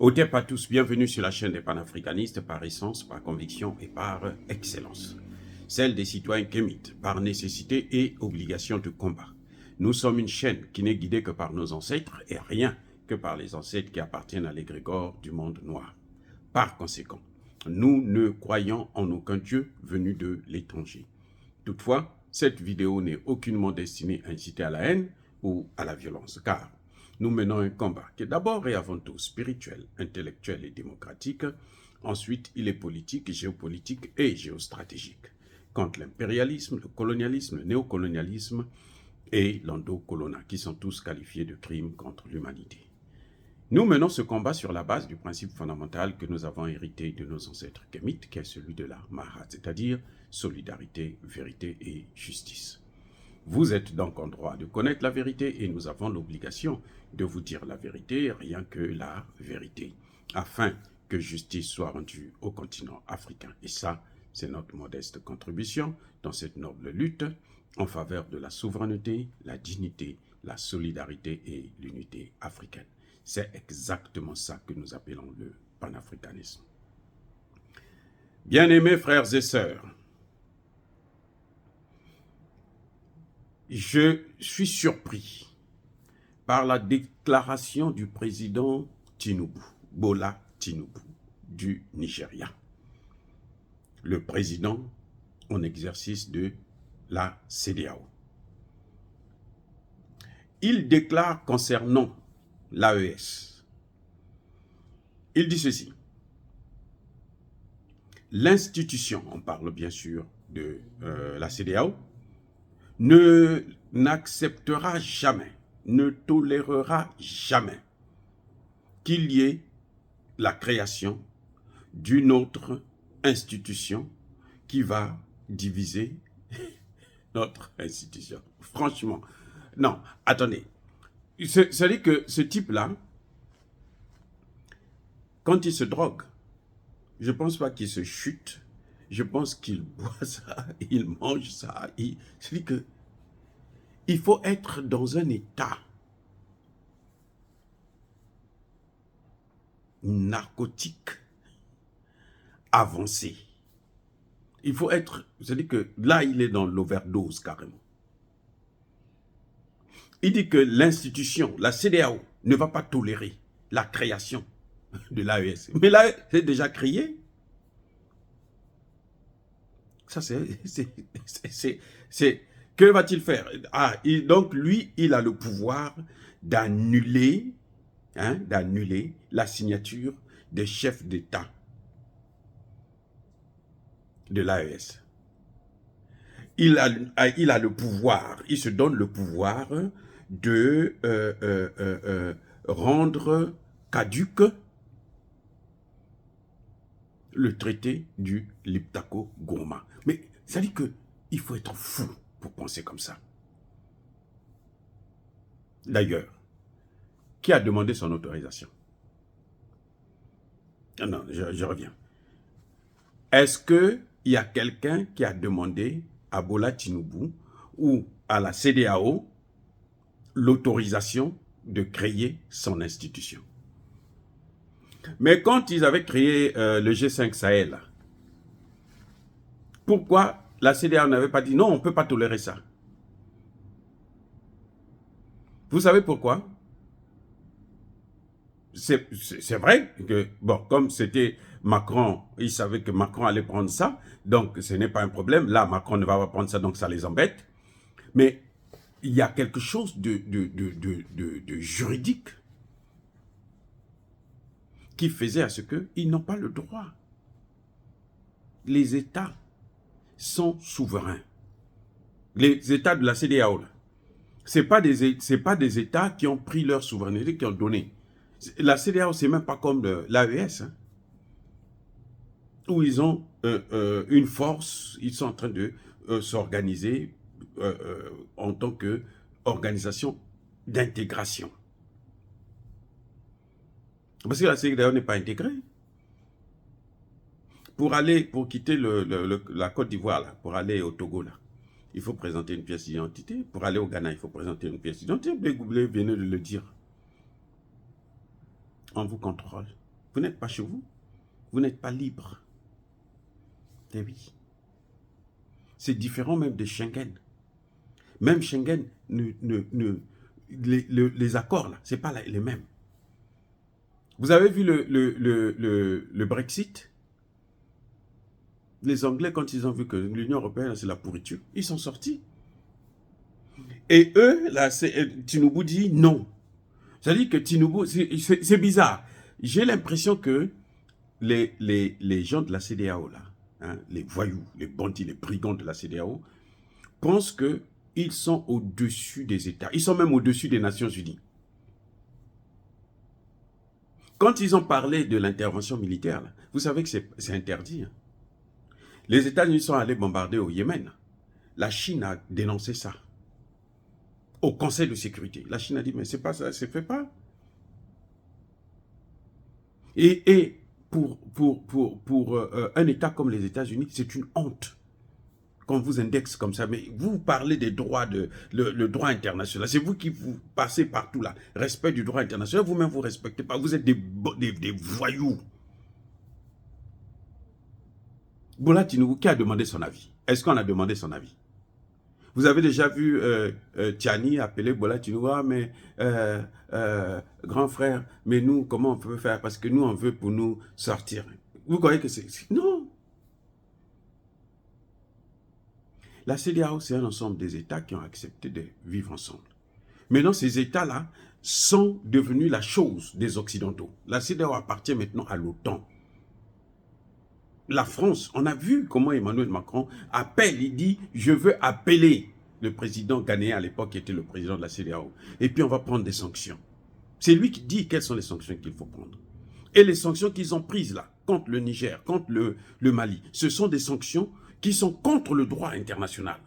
Otep à tous, bienvenue sur la chaîne des panafricanistes par essence, par conviction et par excellence. Celle des citoyens kémites, par nécessité et obligation de combat. Nous sommes une chaîne qui n'est guidée que par nos ancêtres et rien que par les ancêtres qui appartiennent à l'égrégore du monde noir. Par conséquent, nous ne croyons en aucun Dieu venu de l'étranger. Toutefois, cette vidéo n'est aucunement destinée à inciter à la haine ou à la violence, car nous menons un combat qui est d'abord et avant tout spirituel, intellectuel et démocratique. Ensuite, il est politique, géopolitique et géostratégique. Contre l'impérialisme, le colonialisme, le néocolonialisme et l'endocolona, qui sont tous qualifiés de crimes contre l'humanité. Nous menons ce combat sur la base du principe fondamental que nous avons hérité de nos ancêtres kémites, qui est celui de la Mahat, c'est-à-dire solidarité, vérité et justice. Vous êtes donc en droit de connaître la vérité et nous avons l'obligation de vous dire la vérité, rien que la vérité, afin que justice soit rendue au continent africain. Et ça, c'est notre modeste contribution dans cette noble lutte en faveur de la souveraineté, la dignité, la solidarité et l'unité africaine. C'est exactement ça que nous appelons le panafricanisme. Bien-aimés frères et sœurs, je suis surpris par la déclaration du président Tinubu, Bola Tinubu, du Nigeria. Le président en exercice de la CEDEAO. Il déclare concernant l'AES, il dit ceci: l'institution, on parle bien sûr de la CEDEAO, n'acceptera jamais, ne tolérera jamais qu'il y ait la création d'une autre institution qui va diviser notre institution. Franchement, non, attendez. C'est-à-dire que ce type-là, quand il se drogue, je ne pense pas qu'il se chute, je pense qu'il boit ça, il mange ça. C'est-à-dire que il faut être dans un état narcotique avancé. Il faut être, c'est-à-dire que là, il est dans l'overdose carrément. Il dit que l'institution, la CEDEAO, ne va pas tolérer la création de l'AES. Mais là, c'est déjà créé. Ça, que va-t-il faire? Donc, lui, il a le pouvoir d'annuler la signature des chefs d'État de l'AES. Il a le pouvoir, il se donne le pouvoir de rendre caduque le traité du Liptako-Gourma. Mais ça dit qu'il faut être fou pour penser comme ça. D'ailleurs, qui a demandé son autorisation? Non, je reviens. Est-ce qu'il y a quelqu'un qui a demandé à Bola Tinubu ou à la CEDEAO l'autorisation de créer son institution? Mais quand ils avaient créé le G5 Sahel, pourquoi la CEDEAO n'avait pas dit non, on ne peut pas tolérer ça? Vous savez pourquoi? C'est vrai que, bon, comme c'était Macron, ils savaient que Macron allait prendre ça, donc ce n'est pas un problème. Là, Macron ne va pas prendre ça, donc ça les embête. Mais il y a quelque chose de juridique qui faisait à ce qu'ils n'ont pas le droit. Les États sont souverains. Les États de la CEDEAO, ce n'est pas des États qui ont pris leur souveraineté, qui ont donné. La CEDEAO, ce n'est même pas comme l'AES, hein, où ils ont une force, ils sont en train de s'organiser en tant qu'organisation d'intégration. Parce que la CEDEAO n'est pas intégrée. Pour quitter la Côte d'Ivoire, pour aller au Togo, là, il faut présenter une pièce d'identité. Pour aller au Ghana, il faut présenter une pièce d'identité. Vous venez de le dire. On vous contrôle. Vous n'êtes pas chez vous. Vous n'êtes pas libre. Eh oui. C'est différent même de Schengen. Même Schengen, les accords, là, ce n'est pas les mêmes. Vous avez vu le Brexit? Les Anglais, quand ils ont vu que l'Union européenne, c'est la pourriture, ils sont sortis. Et eux, là, Tinubu dit non. C'est-à-dire que Tinubu, c'est bizarre. J'ai l'impression que les gens de la CEDEAO, là, hein, les voyous, les bandits, les brigands de la CEDEAO, pensent qu'ils sont au-dessus des États. Ils sont même au-dessus des Nations Unies. Quand ils ont parlé de l'intervention militaire, là, vous savez que c'est interdit. Hein. Les États-Unis sont allés bombarder au Yémen. La Chine a dénoncé ça. Au Conseil de sécurité. La Chine a dit, mais c'est pas ça, ça se fait pas. Et pour un État comme les États-Unis, c'est une honte qu'on vous indexe comme ça. Mais vous parlez des droits, le droit international. C'est vous qui vous passez partout là. Respect du droit international. Vous-même, vous ne respectez pas. Vous êtes des voyous. Bola Tinubu, qui a demandé son avis? Est-ce qu'on a demandé son avis? Vous avez déjà vu Tiani appeler Bola Tinubu, ah, mais grand frère, mais nous, comment on peut faire? Parce que nous, on veut pour nous sortir. Vous croyez que c'est... Non. La CEDEAO, c'est un ensemble des États qui ont accepté de vivre ensemble. Maintenant, ces États-là sont devenus la chose des Occidentaux. La CEDEAO appartient maintenant à l'OTAN. La France, on a vu comment Emmanuel Macron appelle, il dit « Je veux appeler » le président ghanéen à l'époque qui était le président de la CEDEAO. Et puis on va prendre des sanctions. C'est lui qui dit quelles sont les sanctions qu'il faut prendre. Et les sanctions qu'ils ont prises là, contre le Niger, contre le Mali, ce sont des sanctions qui sont contre le droit international.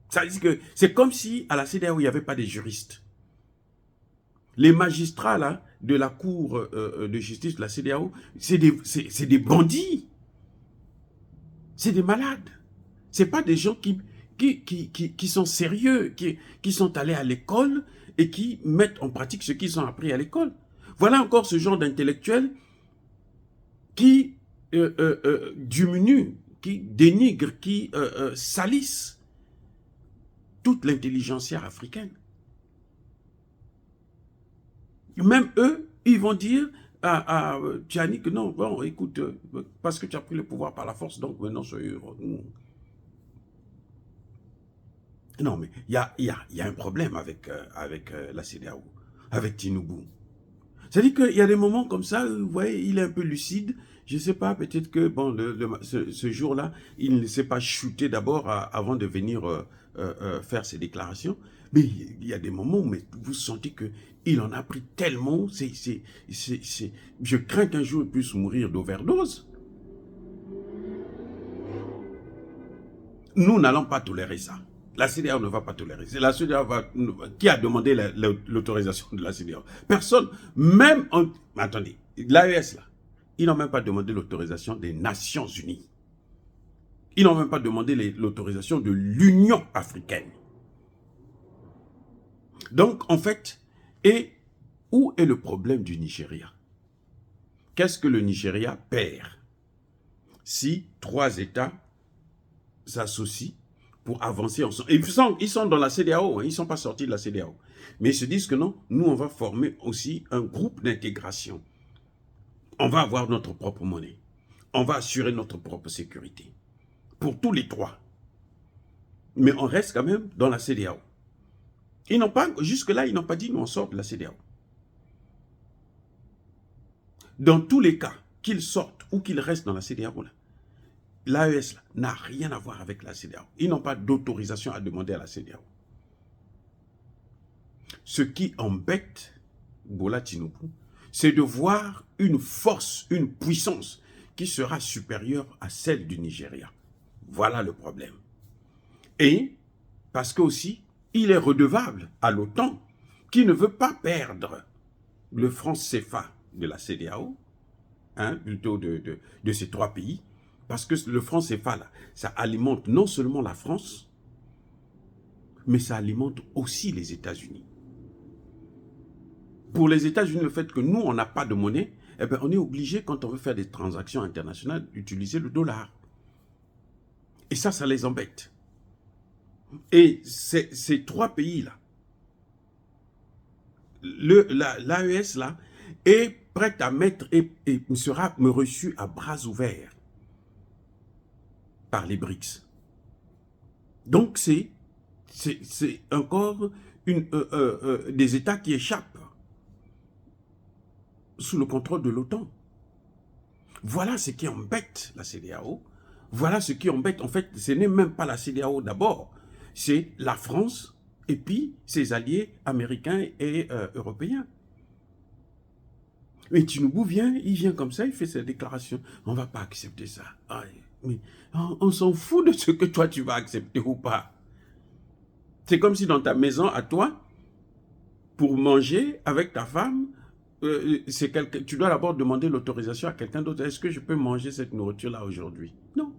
Ça veut dire que c'est comme si à la CEDEAO, il n'y avait pas des juristes. Les magistrats là, de la Cour de justice de la CEDEAO, c'est des bandits. C'est des malades. Ce n'est pas des gens qui sont sérieux, qui sont allés à l'école et qui mettent en pratique ce qu'ils ont appris à l'école. Voilà encore ce genre d'intellectuels qui diminuent, qui dénigrent, qui salissent toute l'intelligentsia africaine. Même eux, ils vont dire à Tiani que non, bon, écoute, parce que tu as pris le pouvoir par la force, donc maintenant, non, mais il y a un problème avec la CEDEAO, avec Tinubu. C'est-à-dire qu'il y a des moments comme ça, vous voyez, il est un peu lucide. Je ne sais pas, peut-être que bon, ce jour-là, il ne s'est pas chuté d'abord avant de venir faire ses déclarations. Mais il y a des moments où vous sentez qu'il en a pris tellement. Je crains qu'un jour il puisse mourir d'overdose. Nous n'allons pas tolérer ça. La CEDEAO ne va pas tolérer. C'est la CEDEAO qui a demandé l'autorisation de la CEDEAO. Personne, même... Attendez, l'AES, là, ils n'ont même pas demandé l'autorisation des Nations Unies. Ils n'ont même pas demandé l'autorisation de l'Union africaine. Donc, en fait, et où est le problème du Nigeria? Qu'est-ce que le Nigeria perd si 3 États s'associent pour avancer ensemble? Et ils sont dans la CEDEAO, hein, ils ne sont pas sortis de la CEDEAO. Mais ils se disent que non, nous on va former aussi un groupe d'intégration. On va avoir notre propre monnaie. On va assurer notre propre sécurité. Pour tous les 3. Mais on reste quand même dans la CEDEAO. Ils n'ont pas, jusque-là, ils n'ont pas dit nous on sort de la CEDEAO. Dans tous les cas, qu'ils sortent ou qu'ils restent dans la CEDEAO, l'AES n'a rien à voir avec la CEDEAO. Ils n'ont pas d'autorisation à demander à la CEDEAO. Ce qui embête Bola Tinubu, c'est de voir une force, une puissance qui sera supérieure à celle du Nigeria. Voilà le problème. Et parce que aussi, il est redevable à l'OTAN qui ne veut pas perdre le franc CFA de la CEDEAO, hein, plutôt de ces 3 pays, parce que le franc CFA, là, ça alimente non seulement la France, mais ça alimente aussi les États-Unis. Pour les États-Unis, le fait que nous, on n'a pas de monnaie, eh bien, on est obligé, quand on veut faire des transactions internationales, d'utiliser le dollar. Et ça les embête. Et ces trois pays-là, l'AES, là, est prête à mettre et sera reçu à bras ouverts par les BRICS. Donc, c'est encore des États qui échappent sous le contrôle de l'OTAN. Voilà ce qui embête la CEDEAO. Voilà ce qui embête. En fait, ce n'est même pas la CEDEAO d'abord. C'est la France et puis ses alliés américains et européens. Mais Tinubu vient, il vient comme ça, il fait ses déclarations. On ne va pas accepter ça. Mais on s'en fout de ce que toi tu vas accepter ou pas. C'est comme si dans ta maison, à toi, pour manger avec ta femme, tu dois d'abord demander l'autorisation à quelqu'un d'autre. Est-ce que je peux manger cette nourriture-là aujourd'hui? Non.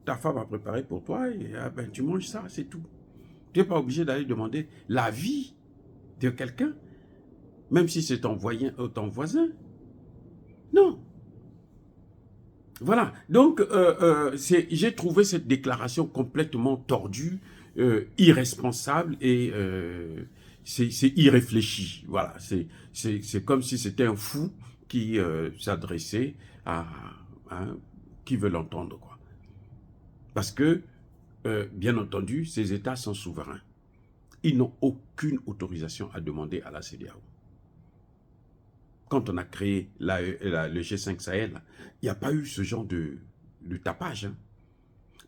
Ta femme a préparé pour toi et ben, tu manges ça, c'est tout. Tu n'es pas obligé d'aller demander l'avis de quelqu'un, même si c'est ton voisin. Non. Voilà. Donc, j'ai trouvé cette déclaration complètement tordue, irresponsable et c'est irréfléchi. Voilà. C'est comme si c'était un fou qui s'adressait à qui veut l'entendre, quoi. Parce que, bien entendu, ces États sont souverains. Ils n'ont aucune autorisation à demander à la CEDEAO. Quand on a créé le G5 Sahel, il n'y a pas eu ce genre de tapage. Hein,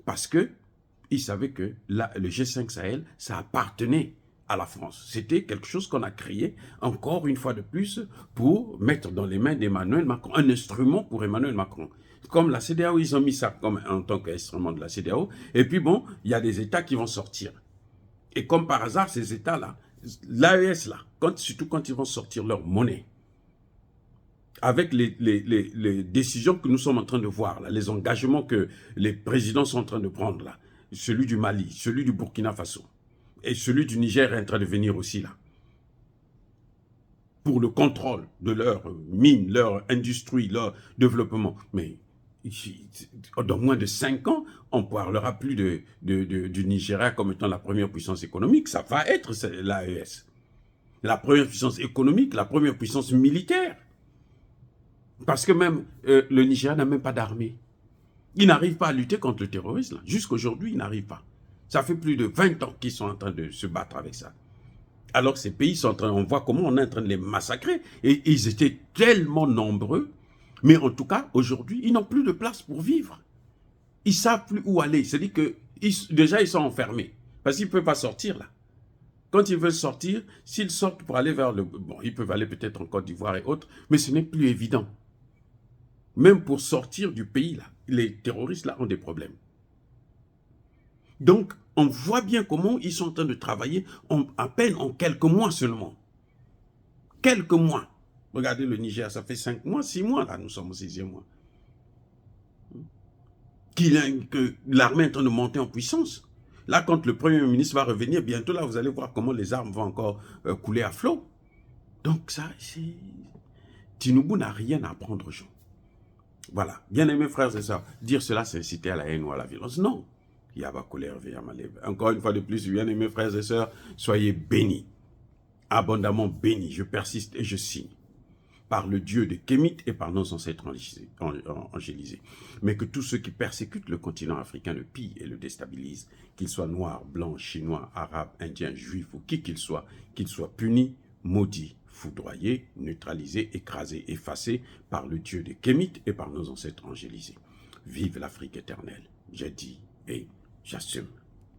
parce qu'ils savaient que le G5 Sahel, ça appartenait à la France. C'était quelque chose qu'on a créé, encore une fois de plus, pour mettre dans les mains d'Emmanuel Macron, un instrument pour Emmanuel Macron. Comme la CEDEAO, ils ont mis ça en tant qu'instrument de la CEDEAO. Et puis bon, il y a des États qui vont sortir. Et comme par hasard, ces États-là, l'AES, là, surtout quand ils vont sortir leur monnaie, avec les décisions que nous sommes en train de voir, là, les engagements que les présidents sont en train de prendre, là, celui du Mali, celui du Burkina Faso, et celui du Niger est en train de venir aussi, là, pour le contrôle de leurs mines, leur industrie, leur développement. Mais dans moins de 5 ans, on ne parlera plus du Nigeria comme étant la première puissance économique. Ça va être l'AES. La première puissance économique, la première puissance militaire. Parce que même le Nigeria n'a même pas d'armée. Il n'arrive pas à lutter contre le terrorisme. Jusqu'aujourd'hui, il n'arrive pas. Ça fait plus de 20 ans qu'ils sont en train de se battre avec ça. Alors que ces pays sont en train, on voit comment on est en train de les massacrer. Et ils étaient tellement nombreux. Mais en tout cas, aujourd'hui, ils n'ont plus de place pour vivre. Ils ne savent plus où aller. C'est-à-dire que déjà, ils sont enfermés. Parce qu'ils ne peuvent pas sortir là. Quand ils veulent sortir, s'ils sortent pour aller vers le... Bon, ils peuvent aller peut-être en Côte d'Ivoire et autres, mais ce n'est plus évident. Même pour sortir du pays, là, les terroristes là ont des problèmes. Donc, on voit bien comment ils sont en train de travailler à peine en quelques mois seulement. Quelques mois. Regardez le Niger, ça fait 5 mois, 6 mois, là, nous sommes au 6e mois. Que l'armée est en train de monter en puissance. Là, quand le Premier ministre va revenir, bientôt, là, vous allez voir comment les armes vont encore couler à flot. Donc, ça, c'est... Tinubu n'a rien à apprendre aux gens. Voilà. Bien-aimés frères et sœurs, dire cela, c'est inciter à la haine ou à la violence. Non. Encore une fois de plus, bien-aimés frères et sœurs, soyez bénis. Abondamment bénis. Je persiste et je signe. Par le Dieu de Kémit et par nos ancêtres angélisés. Mais que tous ceux qui persécutent le continent africain le pillent et le déstabilisent, qu'ils soient noirs, blancs, chinois, arabes, indiens, juifs ou qui qu'ils soient punis, maudits, foudroyés, neutralisés, écrasés, effacés par le Dieu de Kémit et par nos ancêtres angélisés. Vive l'Afrique éternelle. J'ai dit et j'assume.